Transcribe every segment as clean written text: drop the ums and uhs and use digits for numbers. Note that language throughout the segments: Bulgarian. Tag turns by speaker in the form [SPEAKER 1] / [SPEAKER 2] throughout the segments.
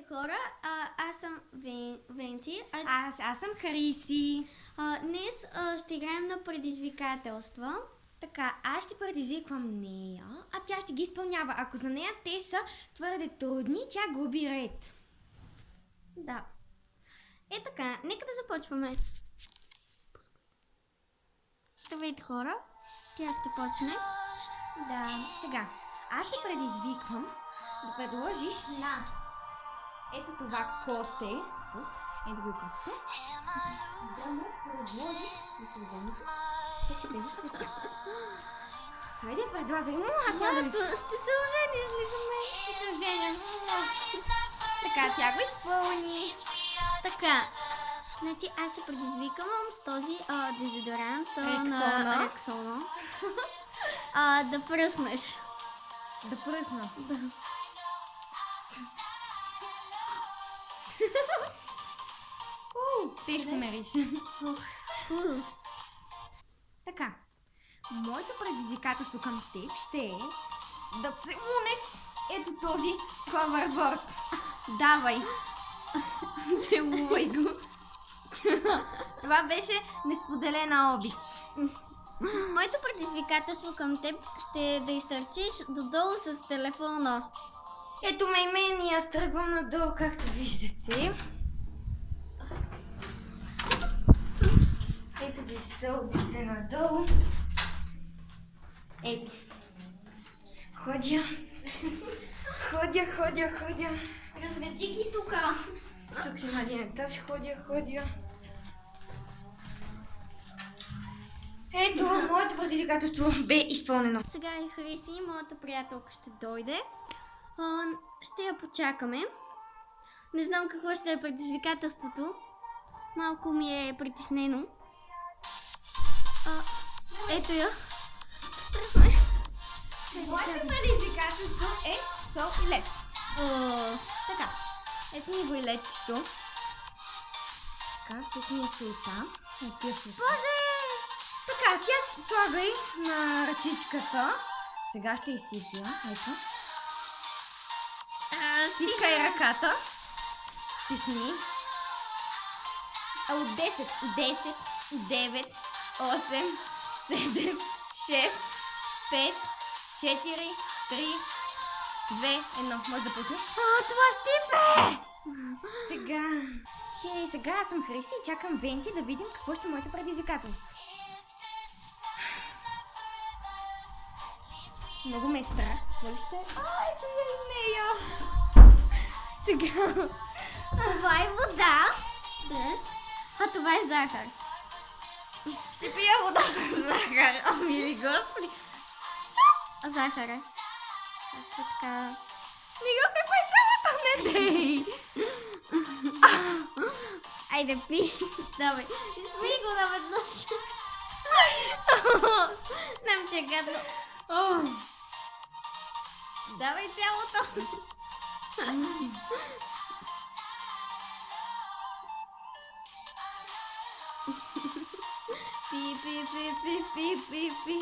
[SPEAKER 1] Здравейте, хора! Аз съм Венци.
[SPEAKER 2] Аз съм Хриси.
[SPEAKER 1] Днес ще играем на предизвикателства.
[SPEAKER 2] Така, аз ще предизвиквам нея, а тя ще ги изпълнява. Ако за нея те са твърде трудни, тя губи ред.
[SPEAKER 1] Да. Така, нека да започваме. Здравейте, хора! Тя ще почне.
[SPEAKER 2] Да, сега. Аз те предизвиквам да предложиш на ето това коте. Ето го коте. Да му предложиш да се вземете. Хайде, предлагай му, аз няма да
[SPEAKER 1] ще се ожениш ли за мен?
[SPEAKER 2] ще се женя. Така, тя го изпълни.
[SPEAKER 1] Така, значи аз се предизвиквам с този дезодорант на Рексона. Да пръснеш.
[SPEAKER 2] Да пръсна.
[SPEAKER 1] Да.
[SPEAKER 2] Тежко мериш. Така, моето предизвикателство към теб ще е да целунеш ето този ховерборд. Давай. Целувай го. Това беше несподелена обич.
[SPEAKER 1] Моето предизвикателство към теб ще е да изтърчиш додолу с телефона.
[SPEAKER 2] Ето ме и мен и аз тръгвам надолу, както виждате. Ето ги стълбите надолу. Ето. Ходя.
[SPEAKER 1] Разведи ги тука.
[SPEAKER 2] Тук си надинем тази ходя. Ето, моето предизвикателство бе изпълнено.
[SPEAKER 1] Сега и Хриси, моята приятелка, ще дойде. Ще я почакаме. Не знам какво ще е предизвикателството. Малко ми е притеснено. Ето я.
[SPEAKER 2] Моето предизвикателство е сол и лед.
[SPEAKER 1] Така.
[SPEAKER 2] Ето ни го и ледчето. Така, тук ни е солта.
[SPEAKER 1] Боже!
[SPEAKER 2] Така, тя слагай на ръчичката. Сега ще изсипя. Ето. Стискай ръката. Стисни. От 10, 9, 8, 7, 6, 5, 4, 3, 2, 1. Може да пуснеш?
[SPEAKER 1] Това щипе!
[SPEAKER 2] Сега аз съм Хриси и чакам Венци да видим какво ще е моето предизвикателство. Много ме е страх. Какво ли ще? Ето я и нея! Сега.
[SPEAKER 1] Това е вода. А това е захар.
[SPEAKER 2] Ще пия вода с захар. О, мили господи.
[SPEAKER 1] Захар е. Така.
[SPEAKER 2] Не го пипай цялата, не дей!
[SPEAKER 1] Айде, пи. Давай. Изпи го наведнъж. Нам че гадно.
[SPEAKER 2] Давай цялото.
[SPEAKER 1] Пи.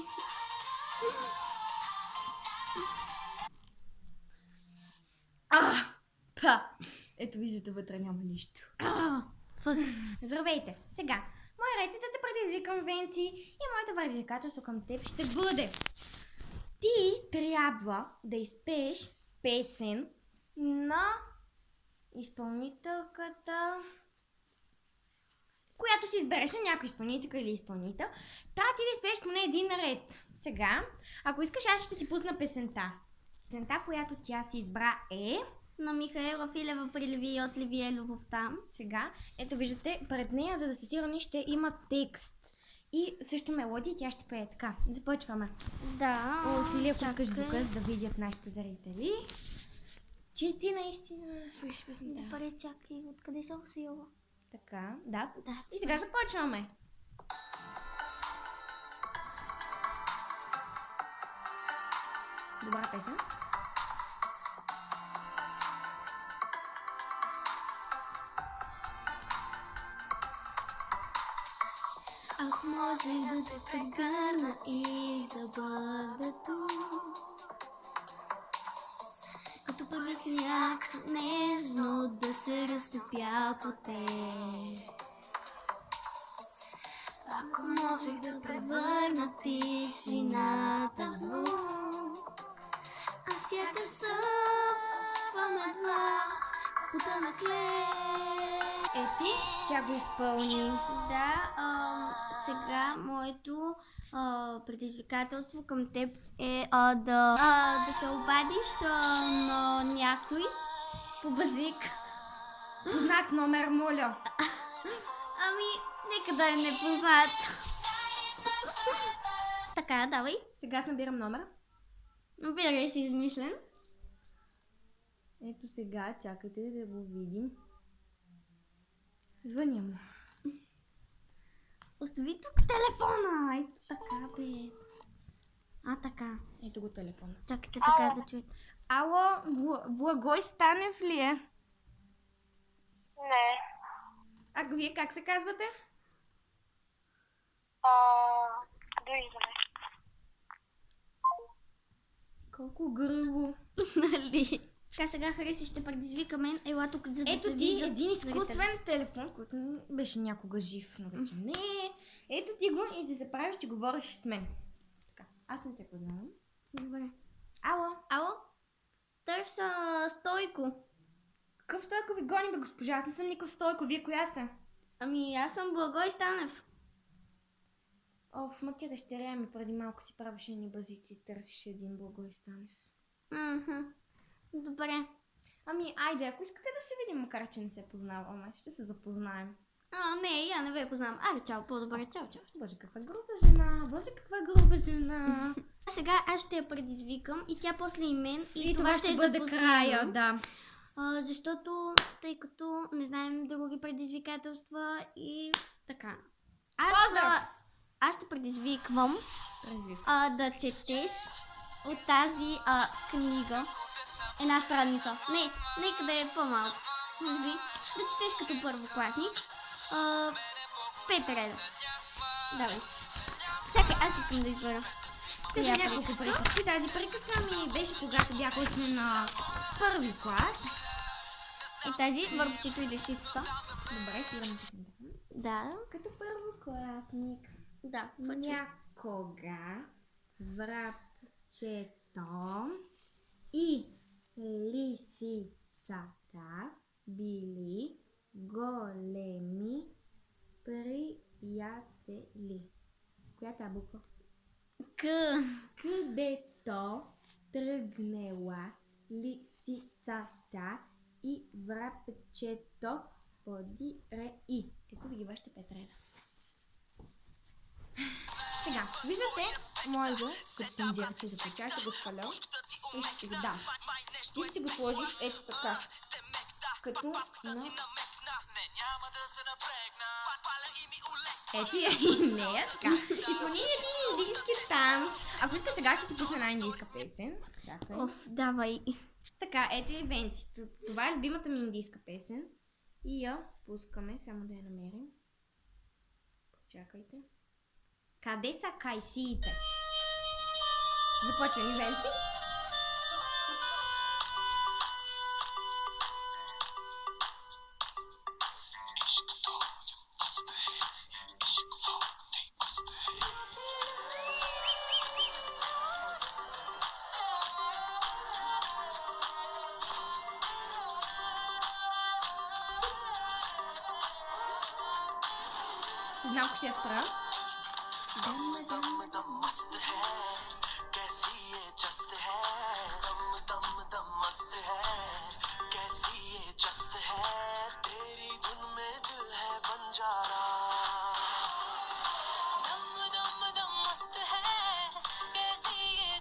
[SPEAKER 2] Ето виждате, вътре няма нищо. Здравейте! Сега, моя ред е да те предизвикам, Венци, и моето предизвикателство към теб ще бъде: ти трябва да изпееш песен на изпълнителката, която си избереш, на някой изпълнителка или изпълнител. Ти да изпееш поне един ред. Сега, ако искаш, аз ще ти пусна песента. Песента, която тя си избра, е
[SPEAKER 1] На Михаела Филева "Приливи и отливи е любовта".
[SPEAKER 2] сега. Ето виждате, пред нея, за да сте сигурни, ще има текст. И също мелодия, тя ще пее така. Започваме.
[SPEAKER 1] Да.
[SPEAKER 2] Усилия, ако искаш звука, за да видят нашите зрители. Че ти наистина слушаш песента.
[SPEAKER 1] Добре, чакай. Откъде се усилва?
[SPEAKER 2] Така, да.
[SPEAKER 1] Да.
[SPEAKER 2] И сега започваме. Добра песен.
[SPEAKER 3] Ах, може да те прегърна и да бъда тук, като първи сняг, нежно да се разтопя по теб. Ако можех да превърна тишината в звук, аз сякаш стъпвам едва потънат лед.
[SPEAKER 2] Ети, тя го изпълни.
[SPEAKER 1] Да, сега моето предизвикателство към теб е да се обадиш на някой по базик.
[SPEAKER 2] Познат номер, моля.
[SPEAKER 1] Ами, нека да е непознат. Така, давай.
[SPEAKER 2] Сега аз набирам номер.
[SPEAKER 1] Набирай си измислен.
[SPEAKER 2] Ето сега, чакайте да го видим. Звъня му.
[SPEAKER 1] Остави тук телефона. Ето така, бе. Така.
[SPEAKER 2] Ето го телефона.
[SPEAKER 1] Чакайте така да чуете.
[SPEAKER 2] Ало, Благой Станев ли е?
[SPEAKER 4] Не.
[SPEAKER 2] А вие как се казвате?
[SPEAKER 4] Довиждане.
[SPEAKER 2] Колко грубо.
[SPEAKER 1] Нали? Така сега Хариси ще предизвика мен. Ела тук, за да
[SPEAKER 2] Ето
[SPEAKER 1] те
[SPEAKER 2] ти
[SPEAKER 1] виждат
[SPEAKER 2] един изкуствен
[SPEAKER 1] зрителите.
[SPEAKER 2] телефон, който беше някога жив. Но вече не. Ето ти го и да се правиш, че говориш с мен. Така, аз не те познавам.
[SPEAKER 1] Добре.
[SPEAKER 2] Ало,
[SPEAKER 1] Ало? Търся Стойко.
[SPEAKER 2] какъв Стойко ви гони, бе, госпожа? Аз не съм никакъв Стойко. Вие коя сте?
[SPEAKER 1] Ами аз съм Благой Станев.
[SPEAKER 2] Ма тя дъщеря ми преди малко си правеше ни базици и търсеше един Благой Станев.
[SPEAKER 1] Добре.
[SPEAKER 2] Ами, айде, ако искате да се видим, макар че не се познаваме, ще се запознаем.
[SPEAKER 1] Не, я не ви познавам. Айде, чао, по-добре, чао.
[SPEAKER 2] Боже, каква груба жена! Боже, каква груба жена!
[SPEAKER 1] А сега аз ще я предизвикам и тя после и мен.
[SPEAKER 2] И
[SPEAKER 1] това
[SPEAKER 2] ще
[SPEAKER 1] е
[SPEAKER 2] бъде
[SPEAKER 1] за
[SPEAKER 2] края,
[SPEAKER 1] постоянно.
[SPEAKER 2] да.
[SPEAKER 1] Защото, тъй като не знаем други предизвикателства и така.
[SPEAKER 2] Поздрав!
[SPEAKER 1] Аз те предизвиквам да четеш от тази книга една страница. Нека да е по-малко. Да четеш като първокласник. 5 реда. Давай. Чакай, аз искам да избера.
[SPEAKER 2] Те са няколко приказки. Тази приказка ми беше когато бяхме сме на първи клас.
[SPEAKER 1] И тази върбчето и лисицата.
[SPEAKER 2] Добре, спирам да.
[SPEAKER 1] Да.
[SPEAKER 2] Като първокласник.
[SPEAKER 1] Да.
[SPEAKER 2] Някога врабчето и лисицата били големи приятели. Коя е тази буква?
[SPEAKER 1] К.
[SPEAKER 2] Където тръгнела лисицата и врабчето подире и. Ето ви ги вашите 5 реда. Сега, виждате моето, като съм директно за печа, ще го сваля и ще си го дам. Ти ще си го сложиш ето така, като на... Ето я и нея, така. Изпълни един индийски танц. Ако искате сега ще ти пусна една индийска песен.
[SPEAKER 1] Давай.
[SPEAKER 2] Така, ето и Венци. Това е любимата ми индийска песен. И я пускаме, само да я намерим. Почакайте. Къде са кайсиите? Започваме, Венци. Малко ще я спра.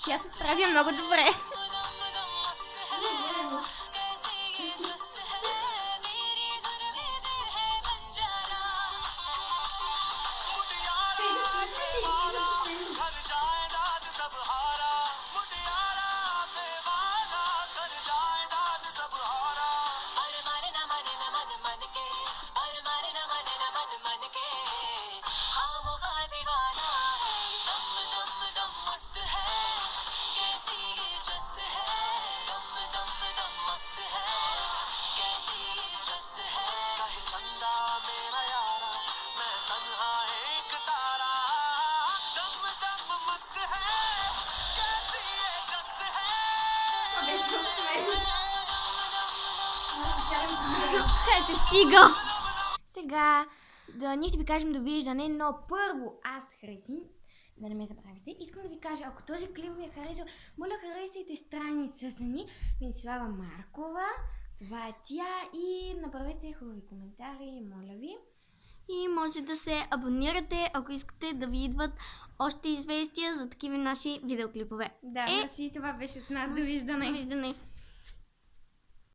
[SPEAKER 2] Тя се справя много добре.
[SPEAKER 1] Ето, стига!
[SPEAKER 2] Сега, ние ще ви кажем довиждане, но първо аз харесвам, да не ме забравите. Искам да ви кажа, ако този клип ви е харесал, моля харесайте страницата ни, Венцислава Маркова. Това е тя и направете хубави коментари, моля ви.
[SPEAKER 1] И може да се абонирате, ако искате да ви идват още известия за такива наши видеоклипове.
[SPEAKER 2] Да, мерси, това беше от нас. Довиждане.
[SPEAKER 1] Довиждане.